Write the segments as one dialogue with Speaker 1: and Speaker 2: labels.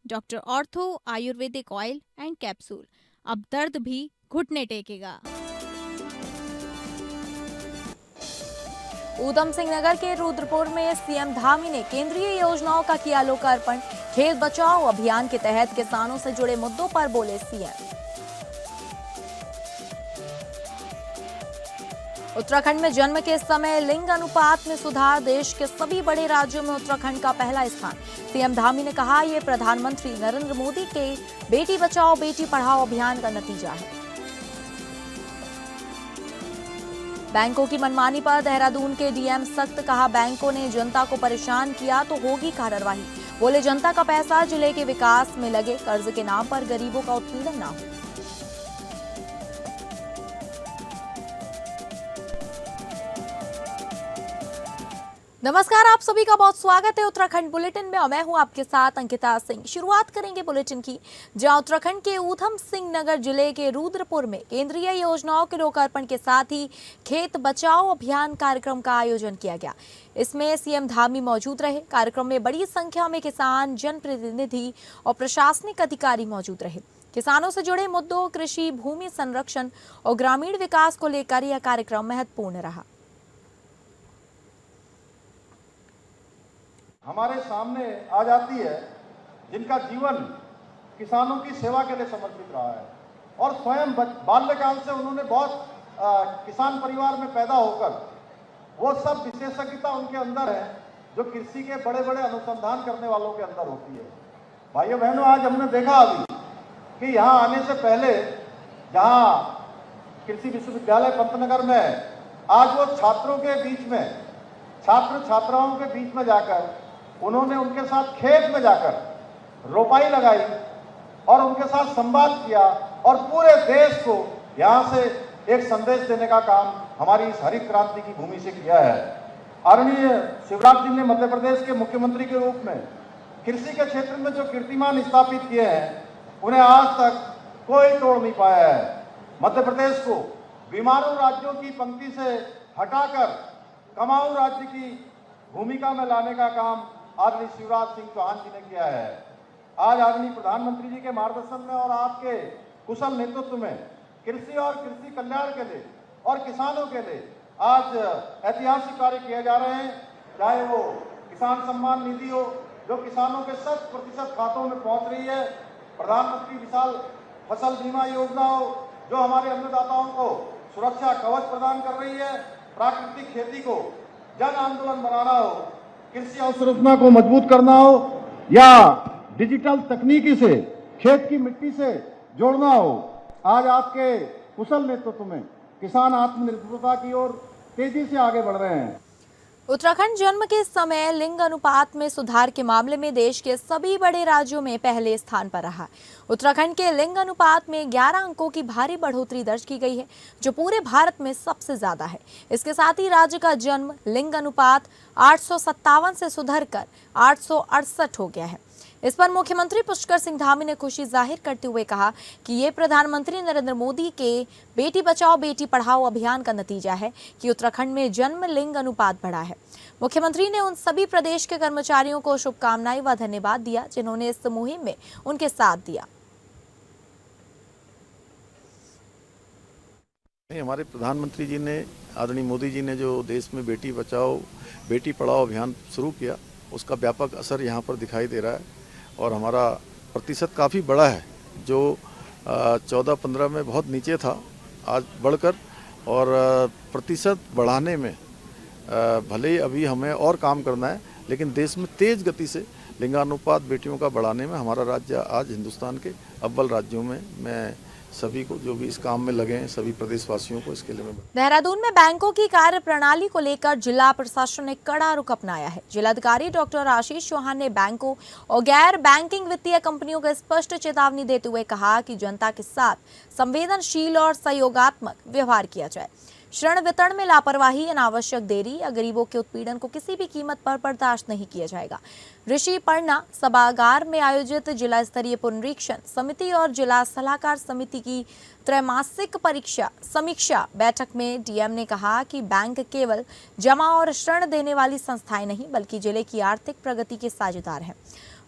Speaker 1: Doctor ortho Ayurvedic oil and capsule, अब दर्द भी घुटने टेकेगा।
Speaker 2: ऊधम सिंह नगर के रुद्रपुर में सीएम धामी ने केंद्रीय योजनाओं का किया लोकार्पण। खेत बचाओ अभियान के तहत किसानों से जुड़े मुद्दों पर बोले सीएम। उत्तराखंड में जन्म के समय लिंग अनुपात में सुधार, देश के सभी बड़े राज्यों में उत्तराखंड का पहला स्थान। सीएम धामी ने कहा, यह प्रधानमंत्री नरेंद्र मोदी के बेटी बचाओ बेटी पढ़ाओ अभियान का नतीजा है। बैंकों की मनमानी पर देहरादून के डीएम सख्त, कहा बैंकों ने जनता को परेशान किया तो होगी कार्रवाई। बोले जनता का पैसा जिले के विकास में लगे, कर्ज के नाम पर गरीबों का उत्पीड़न ना हो। नमस्कार, आप सभी का बहुत स्वागत है उत्तराखंड बुलेटिन में और मैं हूं आपके साथ अंकिता सिंह। शुरुआत करेंगे बुलेटिन की, जहां उत्तराखंड के ऊधम सिंह नगर जिले के रुद्रपुर में केंद्रीय योजनाओं के लोकार्पण के साथ ही खेत बचाओ अभियान कार्यक्रम का आयोजन किया गया। इसमें सीएम धामी मौजूद रहे। कार्यक्रम में बड़ी संख्या में किसान, जनप्रतिनिधि और प्रशासनिक अधिकारी मौजूद रहे। किसानों से जुड़े मुद्दों, कृषि, भूमि संरक्षण और ग्रामीण विकास को लेकर यह कार्यक्रम महत्वपूर्ण रहा।
Speaker 3: हमारे सामने आ जाती है जिनका जीवन किसानों की सेवा के लिए समर्पित रहा है और स्वयं बाल्यकाल से उन्होंने बहुत किसान परिवार में पैदा होकर वो सब विशेषज्ञता उनके अंदर है जो कृषि के बड़े बड़े अनुसंधान करने वालों के अंदर होती है। भाइयों बहनों, आज हमने देखा अभी कि यहाँ आने से पहले जहाँ कृषि विश्वविद्यालय पंतनगर में आज वो छात्रों के बीच में, छात्र छात्राओं के बीच में जाकर उन्होंने उनके साथ खेत में जाकर रोपाई लगाई और उनके साथ संवाद किया और पूरे देश को यहाँ से एक संदेश देने का काम हमारी इस हरित क्रांति की भूमि से किया है। आदरणीय शिवराज जी ने मध्य प्रदेश के मुख्यमंत्री के रूप में कृषि के क्षेत्र में जो कीर्तिमान स्थापित किए हैं उन्हें आज तक कोई तोड़ नहीं पाया है। मध्य प्रदेश को बीमारू राज्यों की पंक्ति से हटाकर कमाऊ राज्य की भूमिका में लाने का काम आदरणीय शिवराज सिंह चौहान जी ने किया है। आज आदरणीय प्रधानमंत्री जी के मार्गदर्शन में और आपके कुशल नेतृत्व में कृषि और कृषि कल्याण के लिए और किसानों के लिए आज ऐतिहासिक कार्य किए जा रहे हैं। चाहे वो किसान सम्मान निधि हो जो किसानों के 100% खातों में पहुंच रही है, प्रधानमंत्री विशाल फसल बीमा योजना हो जो हमारे अन्नदाताओं को सुरक्षा कवच प्रदान कर रही है, प्राकृतिक खेती को जन आंदोलन बनाना हो, कृषि अवसंरचना को मजबूत करना हो या डिजिटल तकनीकी से खेत की मिट्टी से जोड़ना हो, आज आपके कुशल नेतृत्व में किसान आत्मनिर्भरता की ओर तेजी से आगे बढ़ रहे हैं।
Speaker 2: उत्तराखंड जन्म के समय लिंग अनुपात में सुधार के मामले में देश के सभी बड़े राज्यों में पहले स्थान पर रहा। उत्तराखंड के लिंग अनुपात में 11 अंकों की भारी बढ़ोतरी दर्ज की गई है, जो पूरे भारत में सबसे ज्यादा है। इसके साथ ही राज्य का जन्म लिंग अनुपात 857 से सुधरकर 868 हो गया है। इस पर मुख्यमंत्री पुष्कर सिंह धामी ने खुशी जाहिर करते हुए कहा कि ये प्रधानमंत्री नरेंद्र मोदी के बेटी बचाओ बेटी पढ़ाओ अभियान का नतीजा है कि उत्तराखंड में जन्म लिंग अनुपात बढ़ा है। मुख्यमंत्री ने उन सभी प्रदेश के कर्मचारियों को शुभकामनाएं व धन्यवाद दिया जिन्होंने इस मुहिम में उनके साथ दिया।
Speaker 4: हमारे प्रधानमंत्री जी ने, आदरणीय मोदी जी ने जो देश में बेटी बचाओ बेटी पढ़ाओ अभियान शुरू किया, उसका व्यापक असर यहाँ पर दिखाई दे रहा है और हमारा प्रतिशत काफ़ी बड़ा है जो 14-15 में बहुत नीचे था, आज बढ़कर और प्रतिशत बढ़ाने में भले ही अभी हमें और काम करना है, लेकिन देश में तेज़ गति से लिंगानुपात बेटियों का बढ़ाने में हमारा राज्य आज हिंदुस्तान के अव्वल राज्यों में। मैं सभी को जो भी इस काम में लगे हैं, सभी प्रदेशवासियों को इसके लिए मैं।
Speaker 2: देहरादून में बैंकों की कार्य प्रणाली को लेकर जिला प्रशासन ने कड़ा रुख अपनाया है। जिलाधिकारी डॉक्टर आशीष चौहान ने बैंकों और गैर बैंकिंग वित्तीय कंपनियों को स्पष्ट चेतावनी देते हुए कहा कि जनता के साथ संवेदनशील और सहयोगात्मक व्यवहार किया जाए। ऋण वितरण में लापरवाही, अनावश्यक देरी या गरीबों के उत्पीड़न को किसी भी कीमत पर बर्दाश्त नहीं किया जाएगा। ऋषि पर्णा सभागार में आयोजित जिला स्तरीय पुनरीक्षण समिति और जिला सलाहकार समिति की त्रैमासिक समीक्षा बैठक में डीएम ने कहा कि बैंक केवल जमा और ऋण देने वाली संस्थाएं नहीं बल्कि जिले की आर्थिक प्रगति के साझेदार हैं।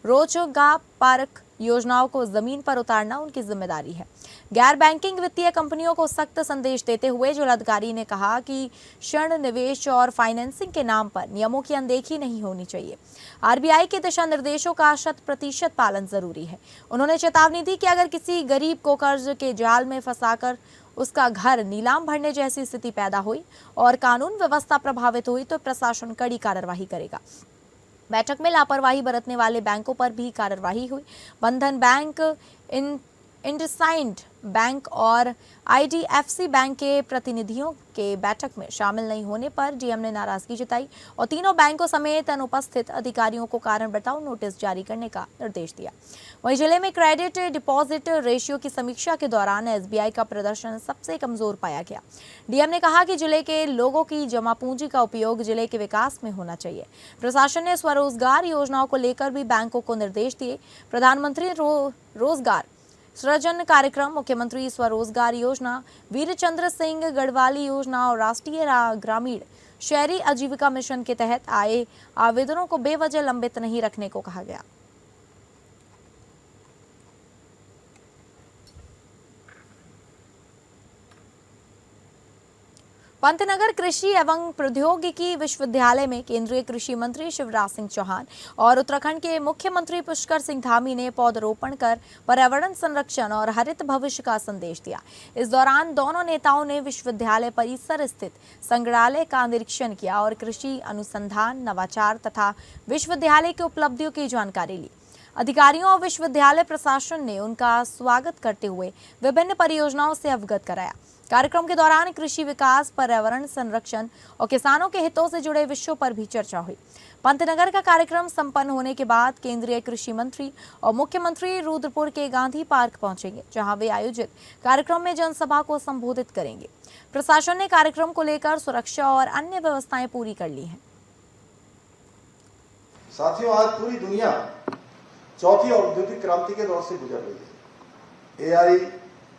Speaker 2: रोजगार पार्क योजनाओं को जमीन पर उतारना उनकी जिम्मेदारी है। गैर बैंकिंग वित्तीय कंपनियों को सख्त संदेश देते हुए जिलाधिकारी ने कहा कि ऋण, निवेश और फाइनेंसिंग के नाम पर नियमों की अनदेखी नहीं होनी चाहिए। आरबीआई के दिशा निर्देशों का 100% पालन जरूरी है। उन्होंने चेतावनी दी कि अगर किसी गरीब को कर्ज के जाल में फंसाकर उसका घर नीलाम भरने जैसी स्थिति पैदा हुई और कानून व्यवस्था प्रभावित हुई तो प्रशासन कड़ी कार्रवाई करेगा। बैठक में लापरवाही बरतने वाले बैंकों पर भी कार्रवाई हुई। बंधन बैंक, इंडसइंड बैंक और आईडीएफसी बैंक के प्रतिनिधियों के बैठक में शामिल नहीं होने पर डीएम ने नाराजगी जताई और तीनों बैंकों समेत अनुपस्थित अधिकारियों को कारण बताओ नोटिस जारी करने का निर्देश दिया। वहीं जिले में क्रेडिट डिपॉजिट रेशियो की समीक्षा के दौरान एसबीआई का प्रदर्शन सबसे कमजोर पाया गया। डीएम ने कहा कि जिले के लोगों की जमा पूंजी का उपयोग जिले के विकास में होना चाहिए। प्रशासन ने स्वरोजगार योजनाओं को लेकर भी बैंकों को निर्देश दिए। प्रधानमंत्री रोजगार सृजन कार्यक्रम, मुख्यमंत्री स्वरोजगार योजना, वीरचंद्र सिंह गढ़वाली योजना और राष्ट्रीय ग्रामीण शहरी आजीविका मिशन के तहत आए आवेदनों को बेवजह लंबित नहीं रखने को कहा गया। पंतनगर कृषि एवं प्रौद्योगिकी विश्वविद्यालय में केंद्रीय कृषि मंत्री शिवराज सिंह चौहान और उत्तराखंड के मुख्यमंत्री पुष्कर सिंह धामी ने पौधरोपण कर पर्यावरण संरक्षण और हरित भविष्य का संदेश दिया। इस दौरान दोनों नेताओं ने विश्वविद्यालय परिसर स्थित संग्रहालय का निरीक्षण किया और कृषि अनुसंधान, नवाचार तथा विश्वविद्यालय की उपलब्धियों की जानकारी ली। अधिकारियों और विश्वविद्यालय प्रशासन ने उनका स्वागत करते हुए विभिन्न परियोजनाओं से अवगत कराया। कार्यक्रम के दौरान कृषि विकास, पर्यावरण संरक्षण और किसानों के हितों से जुड़े विषयों पर भी चर्चा हुई। पंतनगर का कार्यक्रम संपन्न होने के बाद केंद्रीय कृषि मंत्री और मुख्यमंत्री रुद्रपुर के गांधी पार्क पहुंचेंगे, जहां वे आयोजित कार्यक्रम में जनसभा को संबोधित करेंगे। प्रशासन ने कार्यक्रम को लेकर सुरक्षा और अन्य व्यवस्थाएं पूरी कर ली हैं।
Speaker 3: साथियों, आज पूरी दुनिया चौथी औद्योगिक क्रांति के दौर से गुजर रही है। एआई,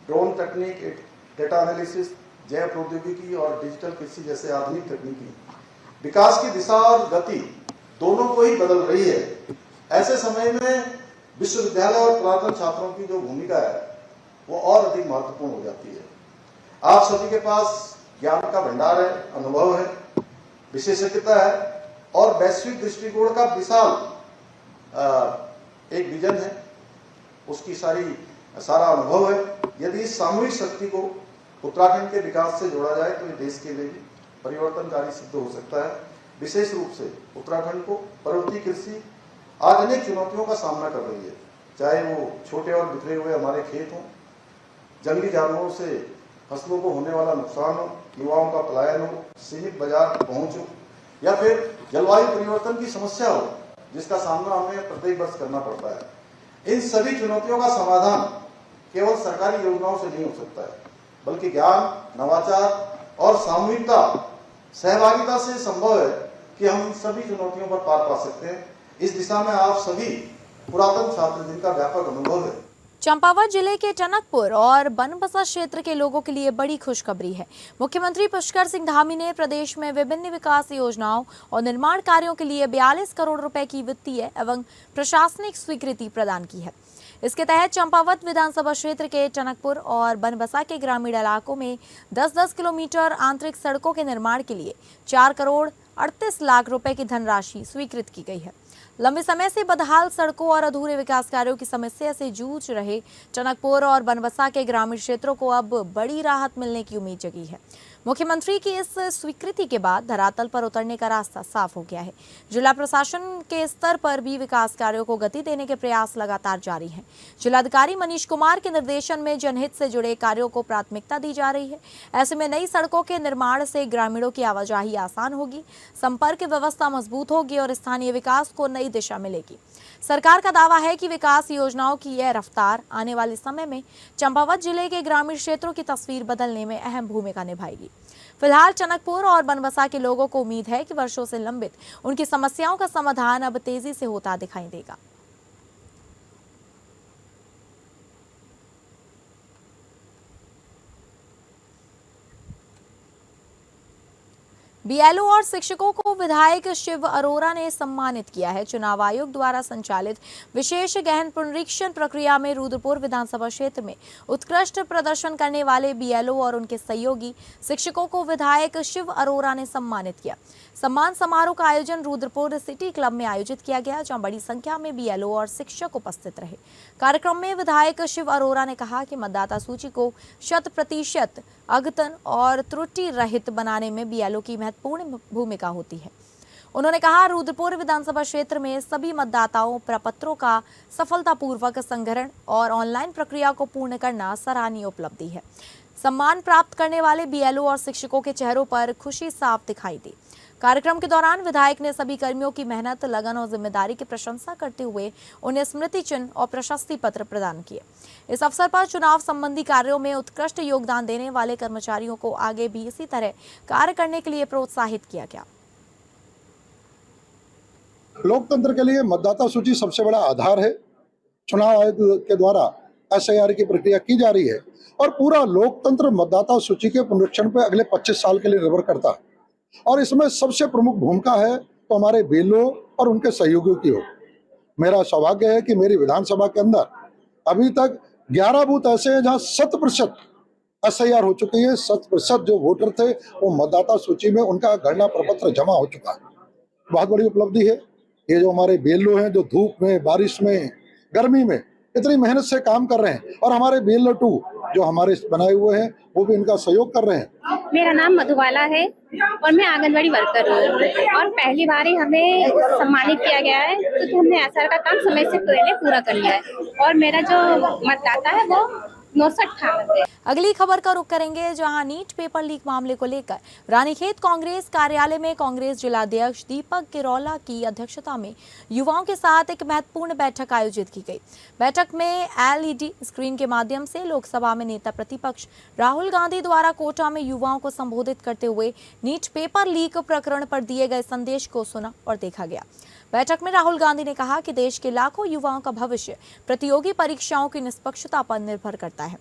Speaker 3: ड्रोन तकनीक, डेटा एनालिसिस, जैव प्रौद्योगिकी और डिजिटल कृषि जैसे आधुनिक तकनीकी विकास की दिशा और गति दोनों को ही बदल रही है। ऐसे समय में विश्वविद्यालय और पुरातन छात्रों की जो भूमिका है वो और अधिक महत्वपूर्ण हो जाती है। आप सभी के पास ज्ञान का भंडार है, अनुभव है, विशेषज्ञता है और वैश्विक दृष्टिकोण का विशाल एक विजन है, उसकी सारा अनुभव है। यदि इस सामूहिक शक्ति को उत्तराखंड के विकास से जोड़ा जाए तो ये देश के लिए भी परिवर्तनकारी सिद्ध हो सकता है। विशेष रूप से उत्तराखंड को पर्वतीय कृषि आज अनेक चुनौतियों का सामना कर रही है, चाहे वो छोटे और बिखरे हुए हमारे खेत हों, जंगली जानवरों से फसलों को होने वाला नुकसान हो, युवाओं का पलायन हो, सीमित बाजार पहुंच हो या फिर जलवायु परिवर्तन की समस्या हो जिसका सामना हमें प्रत्येक वर्ष करना पड़ता है। इन सभी चुनौतियों का समाधान केवल सरकारी योजनाओं से नहीं हो सकता है, बल्कि ज्ञान, नवाचार और सामूहिकता, सहभागिता से संभव है कि हम इन सभी चुनौतियों पर पार पा सकते हैं। इस दिशा में आप सभी पुरातन छात्र जिनका व्यापक अनुभव है।
Speaker 2: चंपावत जिले के टनकपुर और बनबसा क्षेत्र के लोगों के लिए बड़ी खुशखबरी है। मुख्यमंत्री पुष्कर सिंह धामी ने प्रदेश में विभिन्न विकास योजनाओं और निर्माण कार्यों के लिए 42 करोड़ रुपए की वित्तीय एवं प्रशासनिक स्वीकृति प्रदान की है। इसके तहत चंपावत विधानसभा क्षेत्र के टनकपुर और बनबसा के ग्रामीण इलाकों में 10-10 किलोमीटर आंतरिक सड़कों के निर्माण के लिए 4 करोड़ 38 लाख रुपए की धनराशि स्वीकृत की गई है। लंबे समय से बदहाल सड़कों और अधूरे विकास कार्यों की समस्या से जूझ रहे टनकपुर और बनबसा के ग्रामीण क्षेत्रों को अब बड़ी राहत मिलने की उम्मीद जगी है। मुख्यमंत्री की इस स्वीकृति के बाद धरातल पर उतरने का रास्ता साफ हो गया है। जिला प्रशासन के स्तर पर भी विकास कार्यों को गति देने के प्रयास लगातार जारी हैं। जिलाधिकारी मनीष कुमार के निर्देशन में जनहित से जुड़े कार्यों को प्राथमिकता दी जा रही है। ऐसे में नई सड़कों के निर्माण से ग्रामीणों की आवाजाही आसान होगी, संपर्क व्यवस्था मजबूत होगी और स्थानीय विकास को नई दिशा मिलेगी। सरकार का दावा है कि विकास योजनाओं की यह रफ्तार आने वाले समय में चंपावत जिले के ग्रामीण क्षेत्रों की तस्वीर बदलने में अहम भूमिका निभाएगी। फिलहाल टनकपुर और बनबसा के लोगों को उम्मीद है कि वर्षों से लंबित उनकी समस्याओं का समाधान अब तेजी से होता दिखाई देगा। बीएलओ और शिक्षकों को विधायक शिव अरोरा ने सम्मानित किया है। चुनाव आयोग द्वारा संचालित विशेष गहन पुनरीक्षण प्रक्रिया में रुद्रपुर विधानसभा क्षेत्र में उत्कृष्ट प्रदर्शन करने वाले बीएलओ और उनके सहयोगी शिक्षकों को विधायक शिव अरोरा ने सम्मानित किया। सम्मान समारोह का आयोजन रुद्रपुर सिटी क्लब में आयोजित किया गया, जहां बड़ी संख्या में बीएलओ और शिक्षक उपस्थित रहे। कार्यक्रम में विधायक शिव अरोरा ने कहा कि मतदाता सूची को 100% अद्यतन और त्रुटि रहित बनाने में बीएलओ की महत्वपूर्ण भूमिका होती है। उन्होंने कहा, रुद्रपुर विधानसभा क्षेत्र में सभी मतदाताओं प्रपत्रों का सफलतापूर्वक संग्रहण और ऑनलाइन प्रक्रिया को पूर्ण करना सराहनीय उपलब्धि है। सम्मान प्राप्त करने वाले बीएलओ और शिक्षकों के चेहरों पर खुशी साफ दिखाई दी। कार्यक्रम के दौरान विधायक ने सभी कर्मियों की मेहनत, लगन और जिम्मेदारी की प्रशंसा करते हुए उन्हें स्मृति चिन्ह और प्रशस्ति पत्र प्रदान किए। इस अवसर पर चुनाव संबंधी कार्यों में उत्कृष्ट योगदान देने वाले कर्मचारियों को आगे भी इसी तरह कार्य करने के लिए प्रोत्साहित किया गया।
Speaker 5: लोकतंत्र के लिए मतदाता सूची सबसे बड़ा आधार है। चुनाव आयोग के द्वारा SIR की प्रक्रिया की जा रही है और पूरा लोकतंत्र मतदाता सूची के पुनरीक्षण पर अगले 25 साल के लिए निर्भर करता है और इसमें सबसे प्रमुख भूमिका है तो हमारे बीएलओ और उनके सहयोगियों की हो। मेरा सौभाग्य है कि मेरी विधानसभा के अंदर अभी तक 11 बूथ ऐसे हैं जहां 100% SIR हो चुकी है। 100% जो वोटर थे वो मतदाता सूची में उनका गणना प्रपत्र जमा हो चुका है। बहुत बड़ी उपलब्धि है। ये जो हमारे बीएलओ हैं जो धूप में, बारिश में, गर्मी में इतनी मेहनत से काम कर रहे हैं और हमारे BLO 2 जो हमारे बनाए हुए हैं वो भी इनका सहयोग कर रहे हैं।
Speaker 6: मेरा नाम मधुबाला है और मैं आंगनबाड़ी वर्कर हूँ और पहली बार ही हमें सम्मानित किया गया है, तो हमने SIR का काम समय से पहले पूरा कर लिया है और मेरा जो मतदाता है वो 69 है।
Speaker 2: अगली खबर का रुख करेंगे, जहां नीट पेपर लीक मामले को लेकर रानीखेत कांग्रेस कार्यालय में कांग्रेस जिलाध्यक्ष दीपक किरौला की अध्यक्षता में युवाओं के साथ एक महत्वपूर्ण बैठक आयोजित की गई। बैठक में LED स्क्रीन के माध्यम से लोकसभा में नेता प्रतिपक्ष राहुल गांधी द्वारा कोटा में युवाओं को संबोधित करते हुए नीट पेपर लीक प्रकरण पर दिए गए संदेश को सुना और देखा गया। बैठक में राहुल गांधी ने कहा कि देश के लाखों युवाओं का भविष्य प्रतियोगी परीक्षाओं की निष्पक्षता पर निर्भर करता है।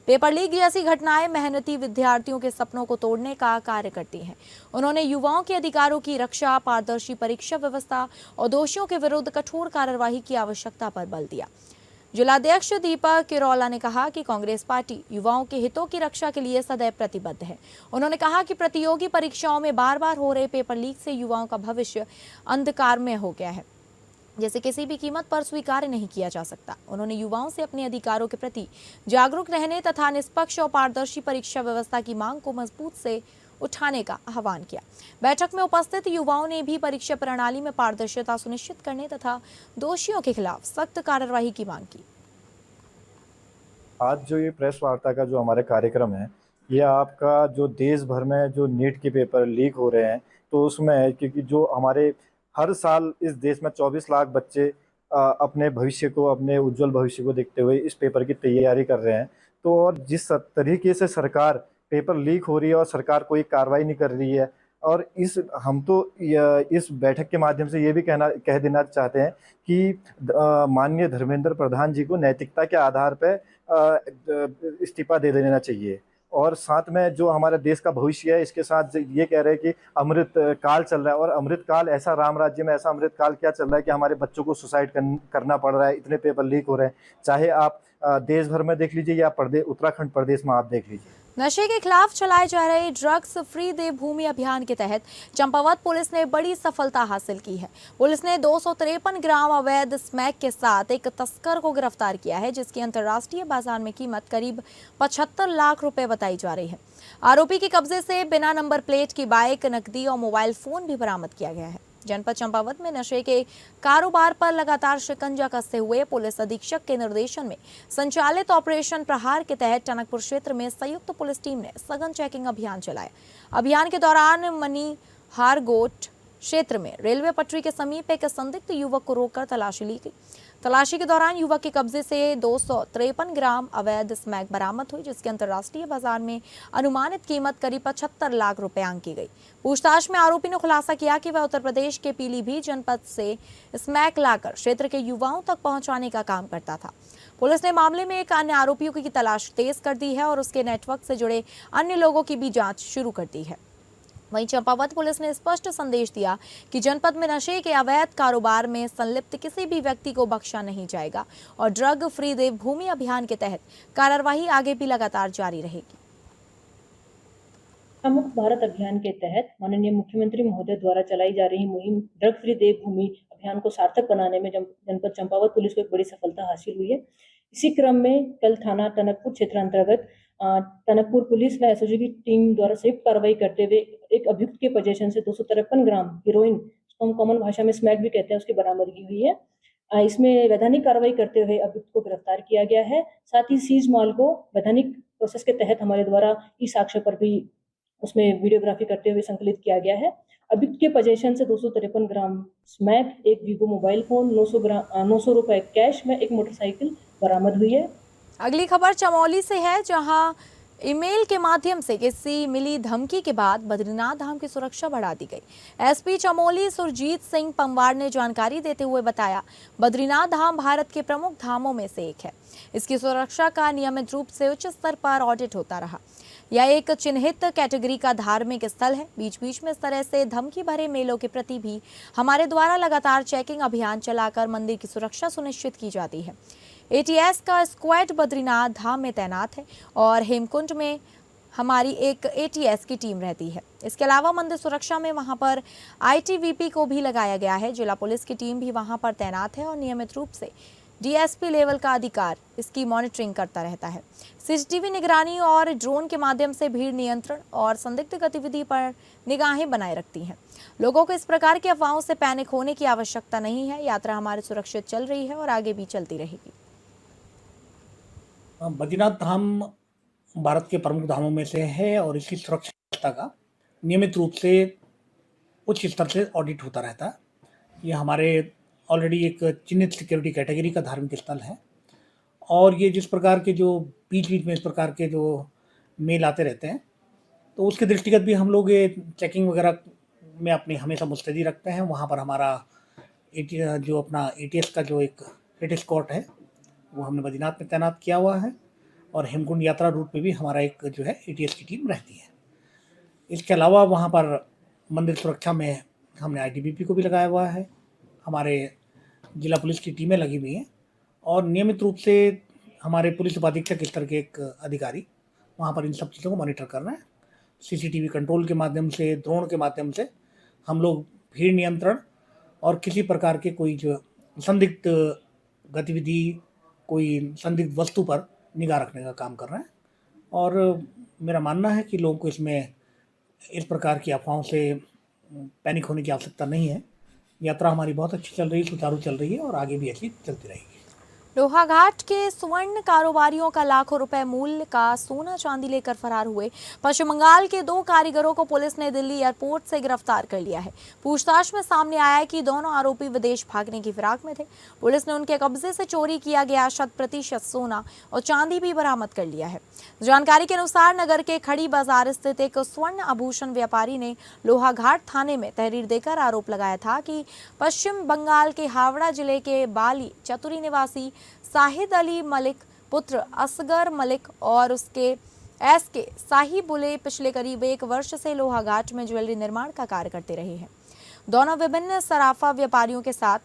Speaker 2: पेपर लीक जैसी घटनाएं मेहनती विद्यार्थियों के सपनों को तोड़ने का कार्य करती हैं। उन्होंने युवाओं के अधिकारों की रक्षा, पारदर्शी परीक्षा व्यवस्था और दोषियों के विरुद्ध कठोर कार्रवाई की आवश्यकता पर बल दिया। जिलाध्यक्ष दीपक किरौला ने कहा कि कांग्रेस पार्टी युवाओं के हितों की रक्षा के लिए सदैव प्रतिबद्ध है। उन्होंने कहा कि प्रतियोगी परीक्षाओं में बार बार हो रहे पेपर लीक से युवाओं का भविष्य अंधकार में हो गया है, जिसे किसी भी कीमत पर स्वीकार नहीं किया जा सकता। उन्होंने युवाओं से अपने अधिकारों के प्रति जागरूक रहने तथा निष्पक्ष और पारदर्शी परीक्षा व्यवस्था की मांग को मजबूत से उठाने का आह्वान किया। बैठक में उपस्थित युवाओं ने भी परीक्षा प्रणाली में पारदर्शिता सुनिश्चित करने तथा दोषियों के खिलाफ सख्त कार्रवाई की मांग की।
Speaker 7: आज जो ये प्रेस वार्ता का जो हमारा कार्यक्रम है, ये आपका जो देश भर में जो नीट के पेपर लीक हो रहे हैं तो उसमें है, क्योंकि जो हमारे हर साल इस देश में 24 लाख बच्चे अपने भविष्य को, अपने उज्जवल भविष्य को देखते हुए इस पेपर की तैयारी कर रहे हैं। तो और जिस तरीके से सरकार पेपर लीक हो रही है और सरकार कोई कार्रवाई नहीं कर रही है, और हम तो इस बैठक के माध्यम से ये भी कह देना चाहते हैं कि माननीय धर्मेंद्र प्रधान जी को नैतिकता के आधार पर इस्तीफा दे देना चाहिए। और साथ में जो हमारे देश का भविष्य है, इसके साथ ये कह रहे हैं कि अमृत काल चल रहा है, और अमृत काल ऐसा राम राज्य में ऐसा अमृत काल क्या चल रहा है कि हमारे बच्चों को सुसाइड करना पड़ रहा है, इतने पेपर लीक हो रहे हैं। चाहे आप देश भर में देख लीजिए या उत्तराखंड प्रदेश में आप देख लीजिए।
Speaker 2: नशे के खिलाफ चलाए जा रहे ड्रग्स फ्री देवभूमि अभियान के तहत चंपावत पुलिस ने बड़ी सफलता हासिल की है। पुलिस ने 253 ग्राम अवैध स्मैक के साथ एक तस्कर को गिरफ्तार किया है, जिसकी अंतर्राष्ट्रीय बाजार में कीमत करीब 75 लाख रुपए बताई जा रही है। आरोपी के कब्जे से बिना नंबर प्लेट की बाइक, नकदी और मोबाइल फोन भी बरामद किया गया है। जनपद चंपावत में नशे के कारोबार पर लगातार शिकंजा कसते हुए पुलिस अधीक्षक के निर्देशन में संचालित ऑपरेशन प्रहार के तहत टनकपुर क्षेत्र में संयुक्त पुलिस टीम ने सघन चेकिंग अभियान चलाया। अभियान के दौरान मनीहारगोट क्षेत्र में रेलवे पटरी के समीप एक संदिग्ध युवक को रोककर तलाशी ली गई। तलाशी के दौरान युवक के कब्जे से 253 ग्राम अवैध स्मैक बरामद हुई, जिसकी अंतर्राष्ट्रीय बाजार में अनुमानित कीमत करीब 75 लाख रुपए आंकी गई। पूछताछ में आरोपी ने खुलासा किया कि वह उत्तर प्रदेश के पीलीभीत जनपद से स्मैक लाकर क्षेत्र के युवाओं तक पहुंचाने का काम करता था। पुलिस ने मामले में एक अन्य आरोपियों की तलाश तेज कर दी है और उसके नेटवर्क से जुड़े अन्य लोगों की भी जांच शुरू कर दी है। वहीं चंपावत पुलिस ने स्पष्ट संदेश दिया कि जनपद में नशे के अवैध कारोबार में संलिप्त किसी भी व्यक्ति को बख्शा नहीं जाएगा और ड्रग फ्री देवभूमि अभियान के तहत कार्रवाई आगे भी लगातार जारी रहेगी।
Speaker 8: मुक्त भारत अभियान के तहत माननीय मुख्यमंत्री महोदय द्वारा चलाई जा रही मुहिम ड्रग फ्री देवभूमि अभियान को सार्थक बनाने में जनपद चंपावत पुलिस को एक बड़ी सफलता हासिल हुई है। इसी क्रम में कल थाना टनकपुर क्षेत्र अंतर्गत टनकपुर पुलिस व एसओजी की टीम द्वारा संयुक्त कार्रवाई करते हुए एक अभियुक्त के पोजीशन से 253 ग्राम हीरोइन, जिसको हम कॉमन भाषा में स्मैक भी कहते हैं, उसकी बरामदगी हुई है। इसमें वैधानिक कार्रवाई करते हुए अभियुक्त को गिरफ्तार किया गया है। साथ ही सीज माल को वैधानिक प्रोसेस के तहत हमारे द्वारा ई साक्ष्य पर भी उसमें वीडियोग्राफी करते हुए संकलित किया गया है। अभियुक्त के पोजीशन से 253 ग्राम स्मैक, एक वीवो मोबाइल फोन, 900 रुपए कैश में एक मोटरसाइकिल बरामद हुई है।
Speaker 2: अगली खबर चमोली से है, जहां ईमेल के माध्यम से किसी मिली धमकी के बाद बद्रीनाथ धाम की सुरक्षा बढ़ा दी गई। एसपी चमोली सुरजीत सिंह पंवार ने जानकारी देते हुए बताया, बद्रीनाथ धाम भारत के प्रमुख धामों में से एक है। इसकी सुरक्षा का नियमित रूप से उच्च स्तर पर ऑडिट होता रहा। यह एक चिन्हित कैटेगरी का धार्मिक स्थल है। बीच बीच में इस तरह से धमकी भरे मेलों के प्रति भी हमारे द्वारा लगातार चेकिंग अभियान चलाकर मंदिर की सुरक्षा सुनिश्चित की जाती है। एटीएस का स्क्वाड बद्रीनाथ धाम में तैनात है और हेमकुंड में हमारी एक एटीएस की टीम रहती है। इसके अलावा मंदिर सुरक्षा में वहां पर आईटीबीपी को भी लगाया गया है। जिला पुलिस की टीम भी वहां पर तैनात है और नियमित रूप से डीएसपी लेवल का अधिकार इसकी मॉनिटरिंग करता रहता है। सीसीटीवी निगरानी और ड्रोन के माध्यम से भीड़ नियंत्रण और संदिग्ध गतिविधि पर निगाहें बनाए रखती हैं। लोगों को इस प्रकार की अफवाहों से पैनिक होने की आवश्यकता नहीं है। यात्रा हमारी सुरक्षित चल रही है और आगे भी चलती रहेगी।
Speaker 9: बद्रीनाथ धाम भारत के प्रमुख धामों में से है और इसकी सुरक्षा व्यवस्था का नियमित रूप से उच्च स्तर से ऑडिट होता रहता है। ये हमारे ऑलरेडी एक चिन्हित सिक्योरिटी कैटेगरी का धार्मिक स्थल है और ये जिस प्रकार के जो बीच बीच में इस प्रकार के जो मेल आते रहते हैं, तो उसके दृष्टिगत भी हम लोग ये चेकिंग वगैरह में अपनी हमेशा मुस्तैदी रखते हैं। वहाँ पर हमारा जो अपना एटीएस का जो एक हेड स्क्वाड है वो हमने बद्रीनाथ में तैनात किया हुआ है और हेमकुंड यात्रा रूट पे भी हमारा एक जो है एटीएस की टीम रहती है। इसके अलावा वहाँ पर मंदिर सुरक्षा में हमने आईटीबीपी को भी लगाया हुआ है। हमारे जिला पुलिस की टीमें लगी हुई हैं और नियमित रूप से हमारे पुलिस उपाधीक्षक स्तर के एक अधिकारी वहाँ पर इन सब चीज़ों को मॉनिटर कर रहे हैं। सीसीटीवी कंट्रोल के माध्यम से, ड्रोन के माध्यम से हम लोग भीड़ नियंत्रण और किसी प्रकार के कोई जो संदिग्ध गतिविधि, कोई संदिग्ध वस्तु पर निगाह रखने का काम कर रहे हैं। और मेरा मानना है कि लोगों को इसमें इस प्रकार की अफवाहों से पैनिक होने की आवश्यकता नहीं है। यात्रा हमारी बहुत अच्छी चल रही है, सुचारू चल रही है और आगे भी ऐसी चलती रहेगी।
Speaker 2: लोहाघाट के स्वर्ण कारोबारियों का लाखों रुपए मूल्य का सोना चांदी लेकर फरार हुए पश्चिम बंगाल के 2 कारीगरों को पुलिस ने दिल्ली एयरपोर्ट से गिरफ्तार कर लिया है। पूछताछ में सामने आया है कि दोनों आरोपी विदेश भागने की फिराक में थे। पुलिस ने उनके कब्जे से चोरी किया गया 100% सोना और चांदी भी बरामद कर लिया है। जानकारी के अनुसार नगर के खड़ी बाजार स्थित एक स्वर्ण आभूषण व्यापारी ने लोहाघाट थाने में तहरीर देकर आरोप लगाया था कि पश्चिम बंगाल के हावड़ा जिले के बाली चतुरी निवासी साहिद अली मलिक पुत्र असगर मलिक और उसके एसके साहिबुले पिछले करीब 1 वर्ष से लोहाघाट में ज्वेलरी निर्माण का कार्य करते रहे हैं। दोनों विभिन्न सराफा व्यापारियों के साथ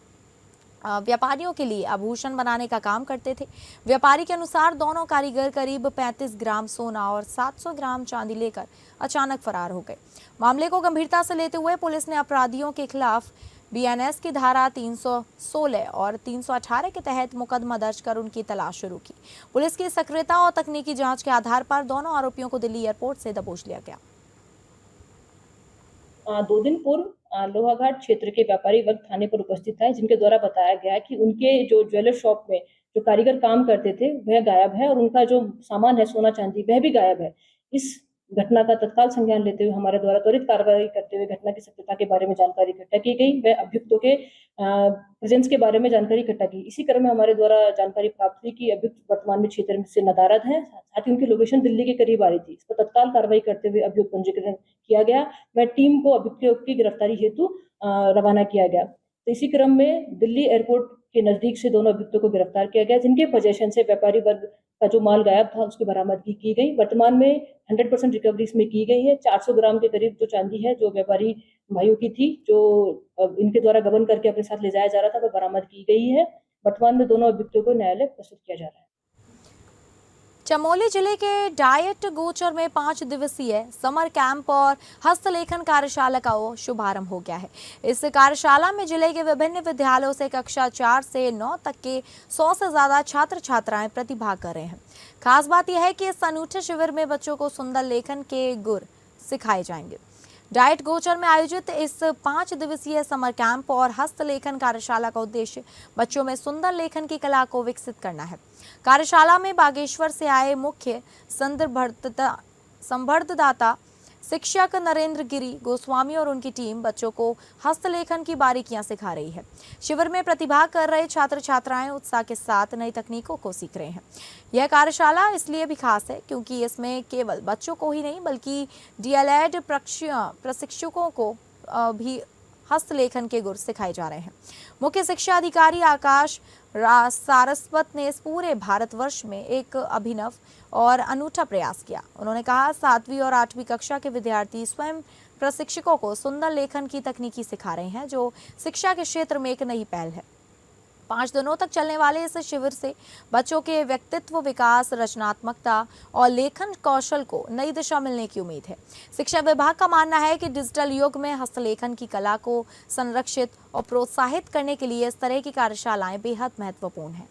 Speaker 2: व्यापारियों के लिए आभूषण बनाने का काम करते थे। व्यापारी के अनुसार दोनों कारीगर करीब 35 ग्राम सोना और 700 ग्राम चांदी लेकर अचानक फरार हो गए। मामले को गंभीरता से लेते हुए पुलिस ने अपराधियों के खिलाफ बीएनएस की धारा 316 और 318 के तहत मुकदमा दर्ज कर उनकी तलाश शुरू की। पुलिस की सक्रियता और तकनीकी जांच के आधार पर दोनों आरोपियों को दिल्ली एयरपोर्ट से दबोच लिया गया।
Speaker 8: 2 दिन पूर्व लोहाघाट क्षेत्र के व्यापारी वर्ग थाने पर उपस्थित था, जिनके द्वारा बताया गया कि उनके जो ज्वेलर शॉप में जो कारीगर काम करते थे वह गायब है और उनका जो सामान है सोना चांदी वह भी गायब है। इस घटना का तत्काल संज्ञान लेते हुए हमारे द्वारा त्वरित कार्रवाई करते हुए घटना की सत्यता के बारे में जानकारी इकट्ठा की गई। वह अभियुक्तों के प्रेजेंस के बारे में जानकारी इकट्ठा की। इसी क्रम में हमारे द्वारा जानकारी प्राप्त हुई कि अभियुक्त वर्तमान में क्षेत्र से नदारद हैं, साथ ही उनकी लोकेशन दिल्ली के करीब आ रही थी। इस पर तत्काल कार्रवाई करते हुए अभियुक्त पंजीकरण किया गया। वह टीम को अभियुक्तों की गिरफ्तारी हेतु रवाना किया गया। तो इसी क्रम में दिल्ली एयरपोर्ट के नजदीक से दोनों अभियुक्तों को गिरफ्तार किया गया, जिनके पोजेशन से व्यापारी वर्ग का जो माल गायब था उसकी बरामदगी की गई। वर्तमान में 100% रिकवरी इसमें की गई है। 400 ग्राम के करीब जो चांदी है जो व्यापारी भाइयों की थी, जो इनके द्वारा गबन करके अपने साथ ले जाया जा रहा था, वह बरामद की गई है। वर्तमान में दोनों अभियुक्तों को न्यायालय प्रस्तुत किया जा रहा है।
Speaker 2: चमोली जिले के डाइट गोचर में 5 दिवसीय समर कैंप और हस्तलेखन कार्यशाला का शुभारंभ हो गया है। इस कार्यशाला में जिले के विभिन्न विद्यालयों से कक्षा 4 से 9 तक के 100 से ज्यादा छात्र छात्राएं प्रतिभाग कर रहे हैं। खास बात यह है कि इस अनूठे शिविर में बच्चों को सुंदर लेखन के गुर सिखाए जाएंगे। डाइट गोचर में आयोजित इस 5 दिवसीय समर कैंप और हस्तलेखन कार्यशाला का उद्देश्य बच्चों में सुंदर लेखन की कला को विकसित करना है। कार्यशाला में बागेश्वर से आए मुख्य संवर्धदाता शिक्षक नरेंद्र गिरी गोस्वामी और उनकी टीम बच्चों को हस्तलेखन की बारीकियां सिखा रही है। शिविर में प्रतिभाग कर रहे छात्र छात्राएं उत्साह के साथ नई तकनीकों को सीख रहे हैं। यह कार्यशाला इसलिए भी खास है क्योंकि इसमें केवल बच्चों को ही नहीं बल्कि डीएलएड प्रशिक्षकों को भी हस्तलेखन के गुर सिखाए जा रहे हैं। मुख्य शिक्षा अधिकारी आकाश सारस्वत ने इस पूरे भारतवर्ष में एक अभिनव और अनूठा प्रयास किया। उन्होंने कहा 7वीं और 8वीं कक्षा के विद्यार्थी स्वयं प्रशिक्षकों को सुंदर लेखन की तकनीकी सिखा रहे हैं, जो शिक्षा के क्षेत्र में एक नई पहल है। 5 दिनों तक चलने वाले इस शिविर से बच्चों के व्यक्तित्व विकास, रचनात्मकता और लेखन कौशल को नई दिशा मिलने की उम्मीद है। शिक्षा विभाग का मानना है कि डिजिटल युग में हस्तलेखन की कला को संरक्षित और प्रोत्साहित करने के लिए इस तरह की कार्यशालाएं बेहद महत्वपूर्ण हैं।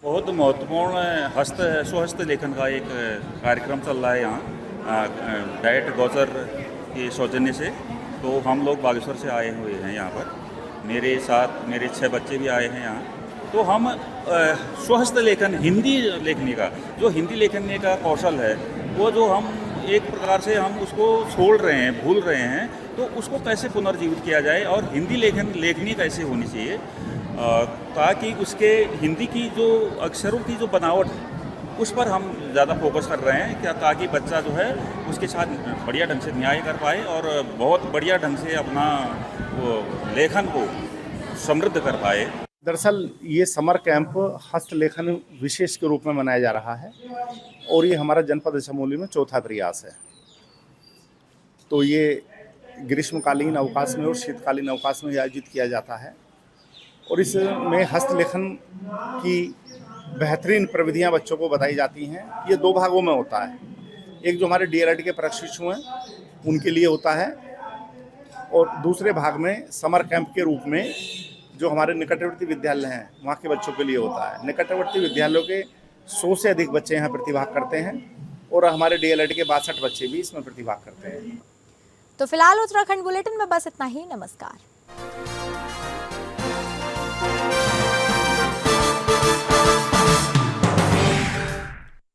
Speaker 10: बहुत महत्वपूर्ण स्वहस्त लेखन का एक कार्यक्रम चल रहा है यहाँ डाइट गोचर के सौजन्य से। तो हम लोग बागेश्वर से आए हुए हैं यहाँ पर, मेरे साथ मेरे 6 बच्चे भी आए हैं यहाँ। तो हम स्वहस्त लेखन, हिंदी लिखने का जो हिंदी लिखने का कौशल है वो जो हम एक प्रकार से हम उसको छोड़ रहे हैं, भूल रहे हैं, तो उसको कैसे पुनर्जीवित किया जाए और हिंदी लेखनी कैसे होनी चाहिए ताकि उसके हिंदी की जो अक्षरों की जो बनावट है उस पर हम ज़्यादा फोकस कर रहे हैं क्या, ताकि बच्चा जो है उसके साथ बढ़िया ढंग से न्याय कर पाए और बहुत बढ़िया ढंग से अपना वो लेखन को समृद्ध कर पाए।
Speaker 11: दरअसल ये समर कैंप हस्तलेखन विशेष के रूप में मनाया जा रहा है और ये हमारा जनपद चमोली में चौथा प्रयास है। तो ये ग्रीष्मकालीन अवकाश में और शीतकालीन अवकाश में आयोजित किया जाता है और इसमें हस्तलेखन की बेहतरीन प्रविधियां बच्चों को बताई जाती हैं। ये 2 भागों में होता है, एक जो हमारे डीएलएड के प्रशिक्षु हैं उनके लिए होता है और दूसरे भाग में समर कैंप के रूप में जो हमारे निकटवर्ती विद्यालय हैं वहाँ के बच्चों के लिए होता है। निकटवर्ती विद्यालयों के 100 से अधिक बच्चे यहाँ प्रतिभाग करते हैं और हमारे डीएलएड के 62 बच्चे भी इसमें प्रतिभाग करते हैं।
Speaker 2: तो फिलहाल उत्तराखंड बुलेटिन में बस इतना ही। नमस्कार।